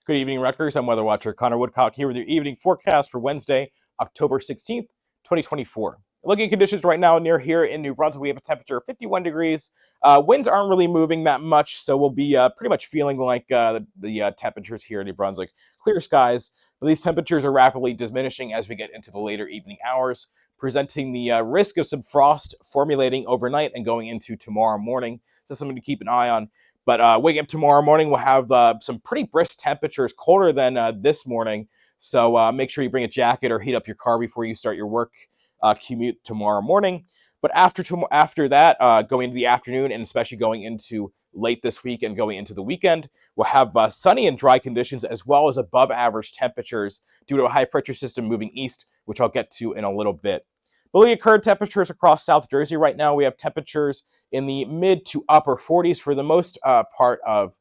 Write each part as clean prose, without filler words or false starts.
Good evening, Rutgers. I'm WeatherWatcher Connor Woodcock here with your evening forecast for Wednesday, October 16th, 2024. Looking at conditions right now near here in New Brunswick, we have a temperature of 51 degrees. Winds aren't really moving that much, so we'll be pretty much feeling like the temperatures here in New Brunswick. Clear skies, but these temperatures are rapidly diminishing as we get into the later evening hours, presenting the risk of some frost formulating overnight and going into tomorrow morning. So something to keep an eye on. But waking up tomorrow morning, we'll have some pretty brisk temperatures, colder than this morning. So make sure you bring a jacket or heat up your car before you start your work commute tomorrow morning. But after that, going into the afternoon and especially going into late this week and going into the weekend, we'll have sunny and dry conditions as well as above average temperatures due to a high pressure system moving east, which I'll get to in a little bit. But looking at current temperatures across South Jersey right now, we have temperatures in the mid to upper 40s for the most part of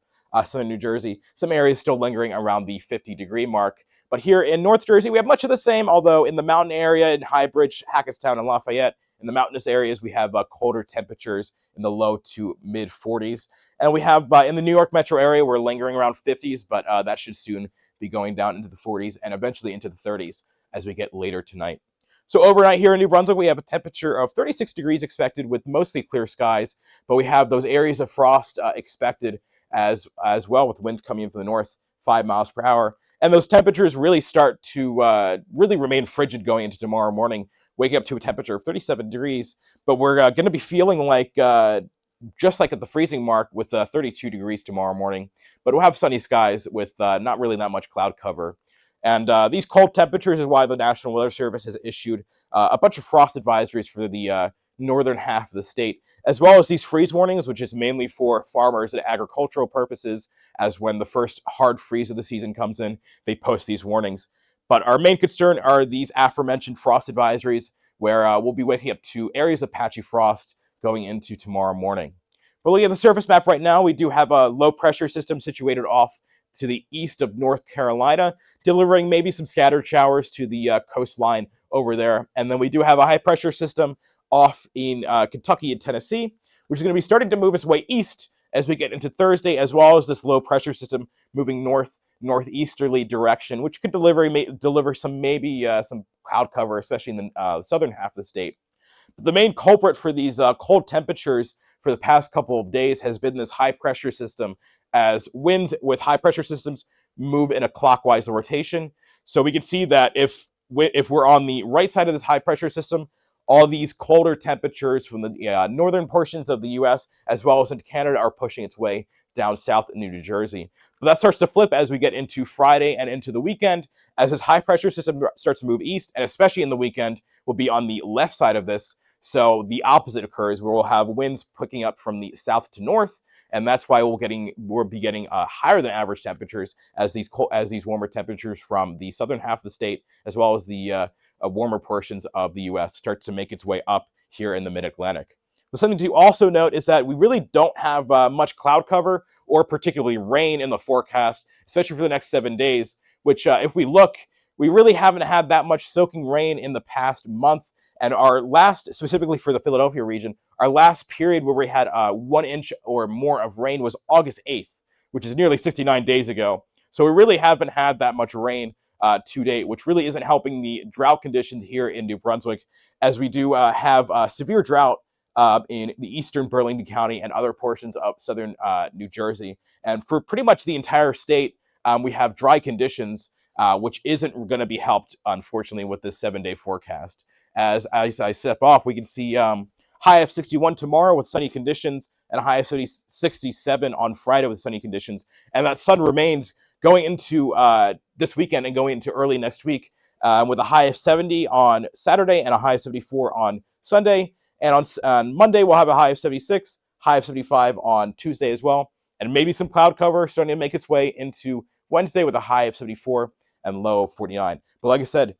southern New Jersey. Some areas still lingering around the 50-degree mark. But here in North Jersey, we have much of the same, although in the mountain area, in Highbridge, Hackettstown, and Lafayette, in the mountainous areas, we have colder temperatures in the low to mid 40s. And we have in the New York metro area, we're lingering around 50s, but that should soon be going down into the 40s and eventually into the 30s as we get later tonight. So overnight here in New Brunswick, we have a temperature of 36 degrees expected with mostly clear skies, but we have those areas of frost expected as well, with winds coming in from the north, 5 miles per hour. And those temperatures really start to really remain frigid going into tomorrow morning, waking up to a temperature of 37 degrees. But we're going to be feeling like just like at the freezing mark with 32 degrees tomorrow morning. But we'll have sunny skies with not really that much cloud cover. And these cold temperatures is why the National Weather Service has issued a bunch of frost advisories for the northern half of the state, as well as these freeze warnings, which is mainly for farmers and agricultural purposes, as when the first hard freeze of the season comes in, they post these warnings. But our main concern are these aforementioned frost advisories, where we'll be waking up to areas of patchy frost going into tomorrow morning. But looking at the surface map right now, we do have a low pressure system situated off to the east of North Carolina, delivering maybe some scattered showers to the coastline over there. And then we do have a high pressure system off in Kentucky and Tennessee, which is going to be starting to move its way east as we get into Thursday, as well as this low pressure system moving northeasterly direction, which could deliver some some cloud cover, especially in the southern half of the state. But the main culprit for these cold temperatures for the past couple of days has been this high pressure system, as winds with high pressure systems move in a clockwise rotation. So we can see that if we're on the right side of this high pressure system, all these colder temperatures from the northern portions of the U.S. as well as into Canada are pushing its way down south into New Jersey. But that starts to flip as we get into Friday and into the weekend, as this high pressure system starts to move east, and especially in the weekend, will be on the left side of this. So the opposite occurs, where we'll have winds picking up from the south to north, and that's why we'll be getting higher than average temperatures as these warmer temperatures from the southern half of the state, as well as the warmer portions of the U.S. start to make its way up here in the Mid-Atlantic. But something to also note is that we really don't have much cloud cover or particularly rain in the forecast, especially for the next 7 days, which if we look, we really haven't had that much soaking rain in the past month. And our last, specifically for the Philadelphia region, our last period where we had 1 inch or more of rain was August 8th, which is nearly 69 days ago. So we really haven't had that much rain to date, which really isn't helping the drought conditions here in New Brunswick, as we do have severe drought in the eastern Burlington County and other portions of southern New Jersey. And for pretty much the entire state, we have dry conditions, which isn't going to be helped, unfortunately, with this 7-day forecast. As I step off, we can see high of 61 tomorrow with sunny conditions and a high of 67 on Friday with sunny conditions. And that sun remains going into this weekend and going into early next week with a high of 70 on Saturday and a high of 74 on Sunday. And on Monday, we'll have a high of 76, high of 75 on Tuesday as well. And maybe some cloud cover starting to make its way into Wednesday with a high of 74 and low of 49. But like I said,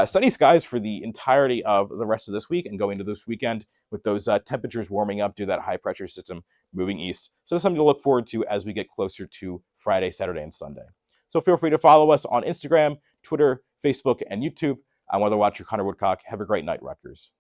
sunny skies for the entirety of the rest of this week and going into this weekend, with those temperatures warming up due to that high pressure system moving east. So that's something to look forward to as we get closer to Friday, Saturday, and Sunday. So feel free to follow us on Instagram, Twitter, Facebook, and YouTube. I'm WeatherWatcher Connor Woodcock. Have a great night, Rutgers.